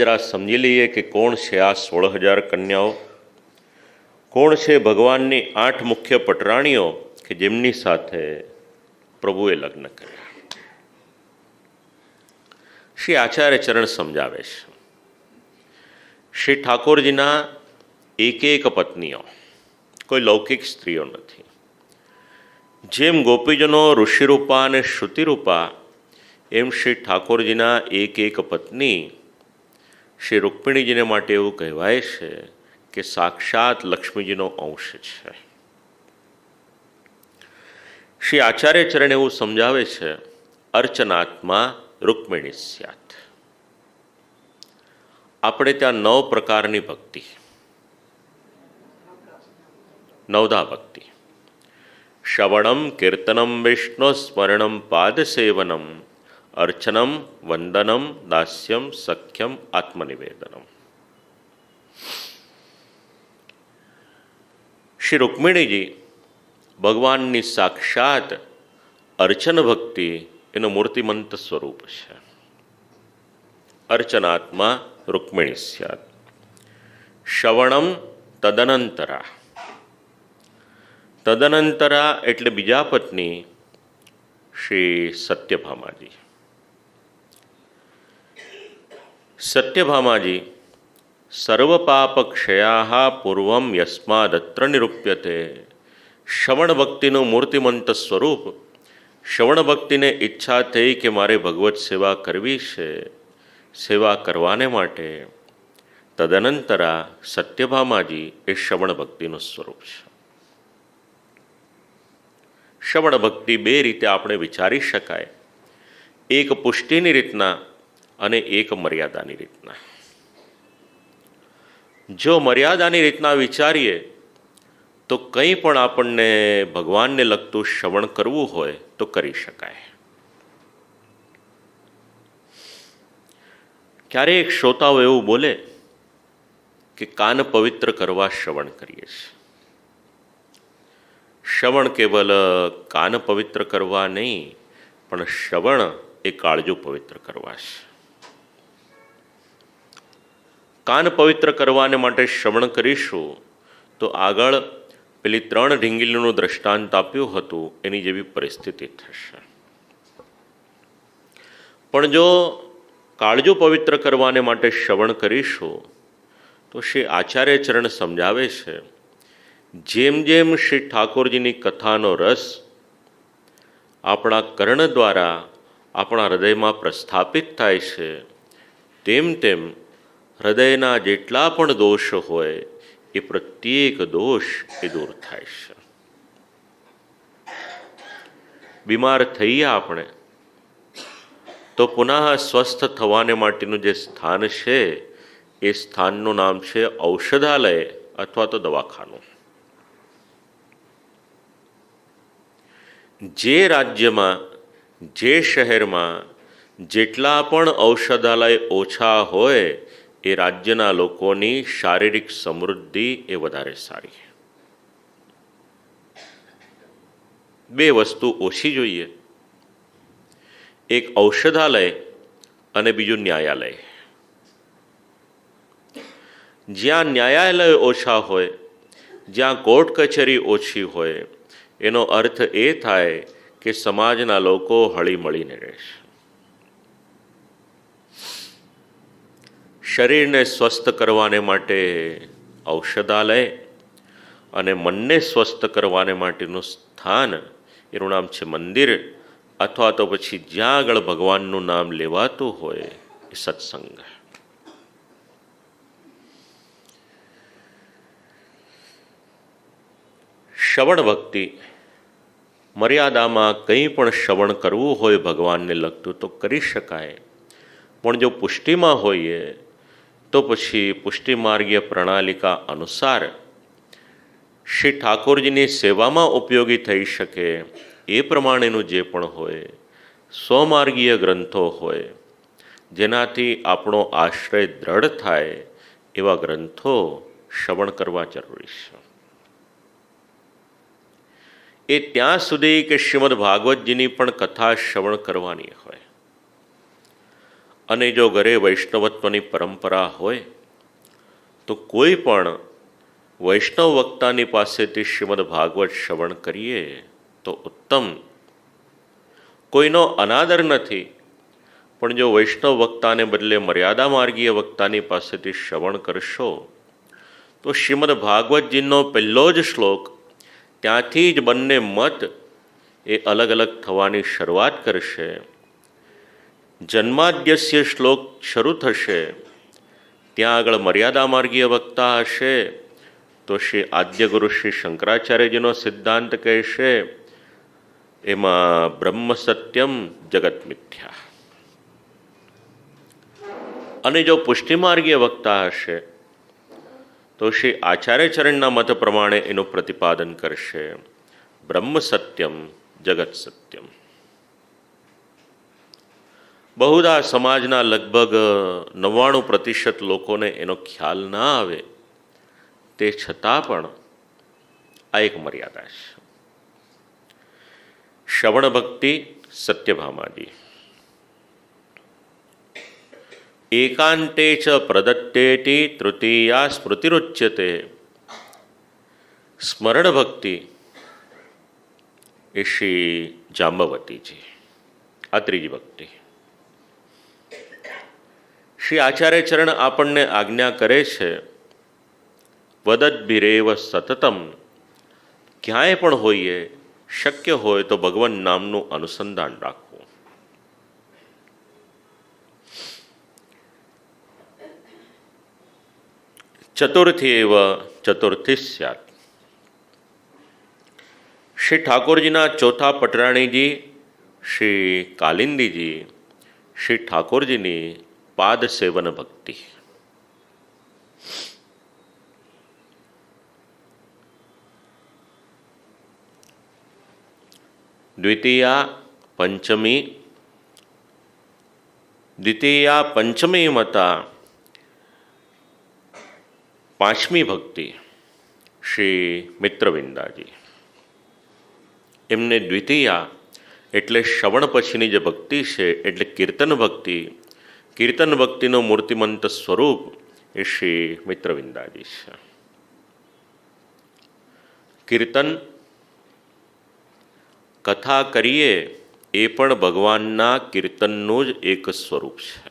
જરા સમજી લઈએ કે કોણ છે આ 16,000 કન્યાઓ, કોણ છે ભગવાનની 8 મુખ્ય પટરાણીઓ કે જેમની સાથે પ્રભુએ લગ્ન કર્યા. શ્રી આચાર્ય ચરણ સમજાવે છે. શ્રી ઠાકોરજીના એક પત્નીઓ, કોઈ લૌકિક સ્ત્રીઓ નથી. જેમ ગોપીજનો ઋષિરૂપા અને શ્રુતિરૂપા, એમ શ્રી ઠાકોરજીના એક પત્ની શ્રી રૂક્મિણીજીને માટે એવું કહેવાય છે કે સાક્ષાત લક્ષ્મીજીનો અંશ છે. શ્રી આચાર્ય ચરણ એવું સમજાવે છે, અર્ચનાત્મા રૂક્મિણી સ્યાત. આપણે ત્યાં 9 પ્રકારની ભક્તિ, 9ધા ભક્તિ: શ્રવણમ, કીર્તનમ, વિષ્ણુ સ્મરણમ, પાદસેવનમ, અર્ચનમ, વંદનમ, દાસ્યમ, સખ્યમ, આત્મનિવેદનમ. શ્રી રૂક્મિણીજી ભગવાનની સાક્ષાત અર્ચન ભક્તિ એનું મૂર્તિમંત સ્વરૂપ છે. અર્ચનાત્મા રૂક્મિણી સ્યાત. શ્રવણમ તદનંતરા. તદનંતરા એટલે બીજા પત્ની શ્રી સત્યભામાજી. સત્યભામાજી સર્વપાપક્ષયા પૂર્વમ યસ્માદત્ર નિરૂપ્યતે. શ્રવણ ભક્તિનું મૂર્તિમંત સ્વરૂપ. શ્રવણ ભક્તિને ઈચ્છા થઈ કે મારે ભગવત સેવા કરવી છે, સેવા કરવાને માટે તદનંતરા સત્યભામાજી એ શ્રવણ ભક્તિનું સ્વરૂપ છે. શ્રવણ ભક્તિ 2 રીતે આપણે વિચારી શકાય, એક પુષ્ટિની રીતના અને એક મર્યાદાની રીતના. જો મર્યાદાની રીતના વિચારીએ તો કંઈ પણ આપણને ભગવાનને લગતું શ્રવણ કરવું હોય તો કરી શકાય. ક્યારેક શ્રોતાઓ એવું બોલે કે કાન પવિત્ર કરવા શ્રવણ કરીએ છીએ. શ્રવણ કેવલ કાન પવિત્ર કરવા નહીં, પણ શ્રવણ એ કાળજું પવિત્ર કરવા છે. કાન પવિત્ર કરવાને માટે શ્રવણ કરીશું તો આગળ પેલી 3 ઢીંગલીનું દ્રષ્ટાંત આપ્યું હતું એની જેવી પરિસ્થિતિ થશે. પણ જો કાળજું પવિત્ર કરવાને માટે શ્રવણ કરીશું તો શ્રી આચાર્ય ચરણ સમજાવે છે, જેમ જેમ શ્રી ઠાકોરજીની કથાનો રસ આપણા કર્ણ દ્વારા આપણા હૃદયમાં પ્રસ્થાપિત થાય છે, તેમ તેમ હૃદયના જેટલા પણ દોષ હોય એ પ્રત્યેક દોષ એ દૂર થાય છે. બીમાર થઈએ આપણે તો પુનઃ સ્વસ્થ થવાને માટેનું જે સ્થાન છે એ સ્થાનનું નામ છે ઔષધાલય અથવા તો દવાખાનું. જે રાજ્યમાં, જે શહેરમાં જેટલા પણ ઔષધાલય ઓછા હોય એ રાજ્યના લોકોની શારીરિક સમૃદ્ધિ એ વધારે સારી. 2 વસ્તુ ઓછી જોઈએ, એક ઔષધાલય અને બીજું ન્યાયાલય. જ્યાં ન્યાયાલય ઓછા હોય, જ્યાં કોર્ટ કચેરી ઓછી હોય, એનો અર્થ એ થાય કે સમાજના લોકો હળીમળીને રહેશે. શરીરને સ્વસ્થ કરવાને માટે ઔષધાલય અને મનને સ્વસ્થ કરવાને માટેનું સ્થાન એનું નામ છે મંદિર, અથવા તો પછી જ્યાં આગળ ભગવાનનું નામ લેવાતું હોય એ સત્સંગ. શ્રવણ ભક્તિ મર્યાદામાં કંઈ પણ શ્રવણ કરવું હોય ભગવાનને લગતું તો કરી શકાય, પણ જો પુષ્ટિમાં હોઈએ તો પછી પુષ્ટિમાર્ગીય પ્રણાલિકા અનુસાર શ્રી ઠાકોરજીની સેવામાં ઉપયોગી થઈ શકે એ પ્રમાણેનું જે પણ હોય, સ્વમાર્ગીય ગ્રંથો હોય, જેનાથી આપણો આશ્રય દ્રઢ થાય એવા ગ્રંથો શ્રવણ કરવા જરૂરી છે. એ ત્યાં સુધી કે શ્રીમદ ભાગવતજીની પણ કથા શ્રવણ કરવાની હોય અને જો ઘરે વૈષ્ણવત્વની પરંપરા હોય તો કોઈ પણ વૈષ્ણવ વક્તાની પાસેથી શ્રીમદ ભાગવત શ્રવણ કરીએ તો ઉત્તમ. કોઈનો અનાદર નથી, પણ જો વૈષ્ણવ વક્તાને બદલે મર્યાદા માર્ગીય વક્તાની પાસેથી શ્રવણ કરશો તો શ્રીમદ ભાગવતજીનો પહેલો જ શ્લોક, ત્યાંથી જ બંને મત એ અલગ અલગ થવાની શરૂઆત કરશે. જન્માદ્યસ્ય શ્લોક શરૂ થશે, ત્યાં આગળ મર્યાદા માર્ગીય વક્તા હશે તો શ્રી આદ્યગુરુ શ્રી શંકરાચાર્યજીનો સિદ્ધાંત કહેશે, એમાં બ્રહ્મ સત્યમ જગત મિથ્યા. અને જો પુષ્ટિમાર્ગીય વક્તા હશે તો શ્રી આચાર્યચરણના મત પ્રમાણે એનું પ્રતિપાદન કરશે, બ્રહ્મ સત્યમ જગત સત્યમ. બહુધા સમાજના લગભગ 99% લોકોને એનો ખ્યાલ ના આવે, તે છતાં પણ આ એક મર્યાદા છે. શ્રવણ ભક્તિ સત્યભામાજી. એકાંતે ચ પ્રદત્તેતિ તૃતીયા સ્મૃતિરુચ્યતે. સ્મરણ ભક્તિ એ શ્રી જાંબવતીજી, આ ત્રીજી ભક્તિ. શ્રી આચાર્યચરણ આપણને આજ્ઞા કરે છે, વદદ્ભિરેવ સતતમ. ક્યાંય પણ હોઈએ, શક્ય હોય તો ભગવાન નામનું અનુસંધાન રાખવું. ચતુર્થી એવ ચતુર્થી સ્યાત. શ્રી ઠાકોરજીના ચોથા પટરાણીજી શ્રી કાલિંદીજી શ્રી ઠાકોરજીની પાદ સેવન ભક્તિ. દ્વિતીયા પંચમી મતા પાંચમી ભક્તિ શ્રી મિત્રવિંદાજી. એમને દ્વિતીયા એટલે શ્રવણ પછીની જે ભક્તિ છે, એટલે કીર્તન ભક્તિ. કીર્તન ભક્તિનું મૂર્તિમંત સ્વરૂપ એ શ્રી મિત્રવિંદાજી છે. કીર્તન કથા કરીએ એ પણ ભગવાનના કીર્તનનું જ એક સ્વરૂપ છે.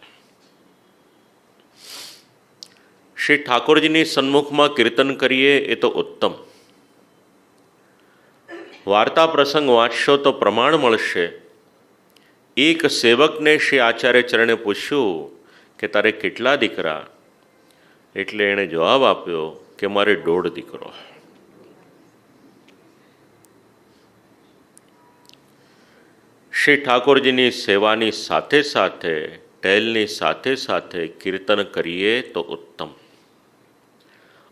શ્રી ઠાકોરજીની સન્મુખમાં કીર્તન કરીએ એ તો ઉત્તમ. વાર્તા પ્રસંગ વાંચશો તો પ્રમાણ મળશે. એક સેવકને શ્રી આચાર્યચરણે પૂછ્યું કે તારે કેટલા દીકરા? એટલે એણે જવાબ આપ્યો કે મારે 1.5 દીકરો. શ્રી ઠાકોરજીની સેવાની સાથે સાથે, ટહેલની સાથે સાથે કીર્તન કરીએ તો ઉત્તમ.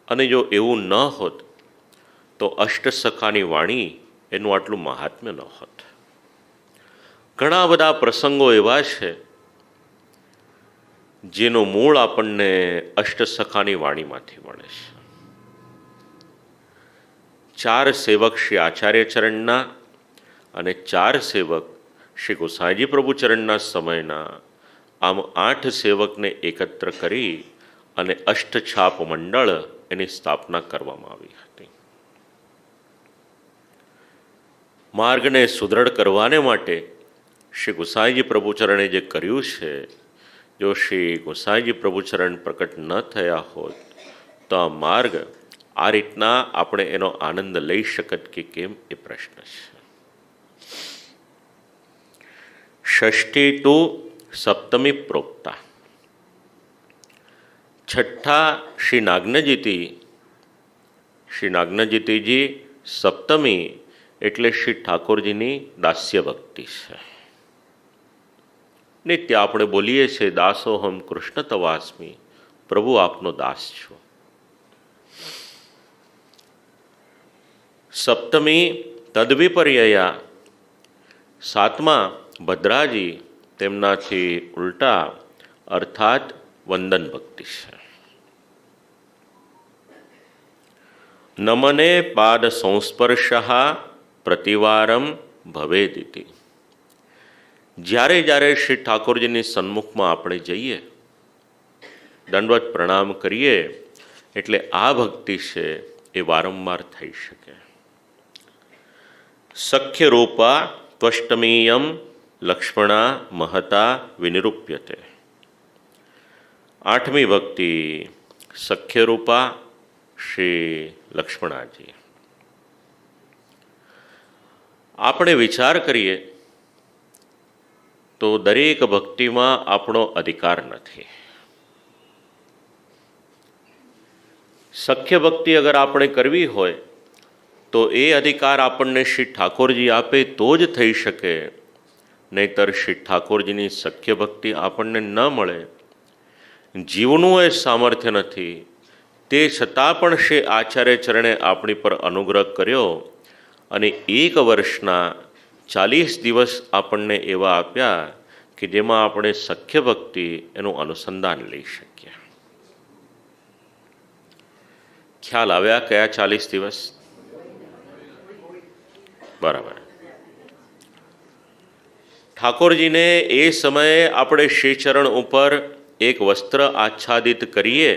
અને જો એવું ન હોત તો અષ્ટસખાની વાણી એનું આટલું મહાત્મ્ય ન હોત. ઘણા બધા પ્રસંગો એવા છે જેનું મૂળ આપણને અષ્ટસખાની વાણીમાંથી મળે છે. 4 સેવક શ્રી આચાર્યચરણના અને 4 સેવક શ્રી ગોસાઈજી પ્રભુચરણના સમયના, આમ 8 સેવકને એકત્ર કરી અને અષ્ટછાપ મંડળ એની સ્થાપના કરવામાં આવી હતી. માર્ગને સુદૃઢ કરવાને માટે શ્રી ગોસાઈજી પ્રભુચરણે જે કર્યું છે, જો શ્રી ગોસાઈજી પ્રભુચરણ પ્રકટ ન થયા હોત તો આ માર્ગ આ રીતના આપણે એનો આનંદ લઈ શકત કે કેમ, એ પ્રશ્ન છે. ષષ્ઠી ટુ સપ્તમી પ્રોક્તા. છઠ્ઠા શ્રી નાગનજીતીજી સપ્તમી એટલે શ્રી ઠાકોરજીની દાસ્ય ભક્તિ છે. નિત્ય આપણે બોલીએ છીએ, દાસોહમ કૃષ્ણ તવાસ્મી, પ્રભુ આપનો દાસ છું. સપ્તમી તદ્વિપર્યયા. 7મા ભદ્રાજી, તેમનાથી ઉલટા, અર્થાત વંદન ભક્તિ છે. નમને પાદ સંસ્પર્શ પ્રતિવારમ ભવેદિતિ. જ્યારે જ્યારે શ્રી ઠાકોરજીની સન્મુખમાં આપણે જઈએ, દંડવત પ્રણામ કરીએ, એટલે આ ભક્તિ છે એ વારંવાર થઈ શકે. સખ્ય રૂપા ત્વષ્ટમીયમ લક્ષ્મણા મહતા વિનિરૂપ્યતે. આઠમી ભક્તિ સખ્ય રૂપા શ્રી લક્ષ્મણાજી. આપણે વિચાર કરીએ તો દરેક ભક્તિમાં આપણો અધિકાર નથી. સખ્ય ભક્તિ અગર આપણે કરવી હોય તો એ અધિકાર આપણને શ્રી ઠાકોરજી આપે તો જ થઈ શકે, નહીંતર શ્રી ઠાકોરજીની સખ્ય ભક્તિ આપણને ન મળે. જીવનું એ સામર્થ્ય નથી, તે છતાં પણ શ્રી આચાર્ય ચરણે આપણી પર અનુગ્રહ કર્યો અને 1 વર્ષના 40 દિવસ આપણને એવા આપ્યા કે જેમાં આપણે સખ્ય ભક્તિ એનું અનુસંધાન લઈ શકીએ. ખ્યાલ આવ્યા કયા 40 દિવસ? બરાબર. ઠાકોરજીને એ સમયે આપણે શ્રીચરણ ઉપર એક વસ્ત્ર આચ્છાદિત કરીએ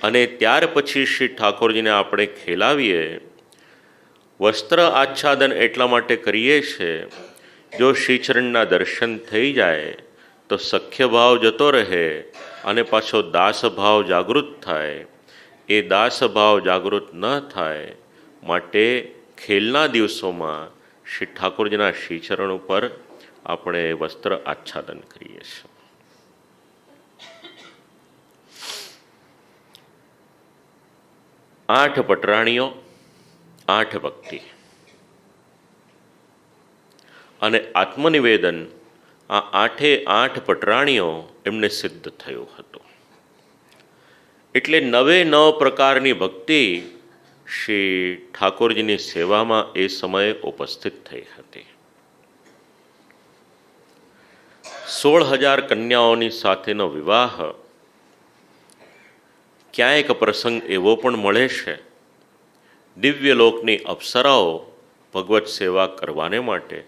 અને ત્યાર પછી શ્રી ઠાકોરજીને આપણે ખેલાવીએ. વસ્ત્ર આચ્છાદન એટલા માટે કરીએ છીએ, જો શ્રીચરણના દર્શન થઈ જાય તો સખ્ય ભાવ જતો રહે અને પાછો દાસભાવ જાગૃત થાય. એ દાસભાવ જાગૃત ન થાય માટે ખેલના દિવસોમાં શ્રી ઠાકોરજીના શ્રીચરણ ઉપર આપણે વસ્ત્ર આચ્છાદન કરીએ છીએ. આઠ પટરાણીઓ, 8 ભક્તિ અને આત્મનિવેદન, આ 8 પટરાણીઓ એમને સિદ્ધ થયું હતું. એટલે 9 પ્રકારની ભક્તિ શ્રી ઠાકોરજીની સેવામાં એ સમયે ઉપસ્થિત થઈ હતી. 16,000 કન્યાઓની સાથેનો વિવાહ. ક્યાંય એક પ્રસંગ એવો પણ મળે છે, દિવ્યલોકની અપ્સરાઓ ભગવત સેવા કરવાને માટે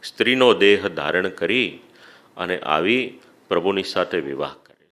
સ્ત્રીનો દેહ ધારણ કરી અને આવી પ્રભુની સાથે વિવાહ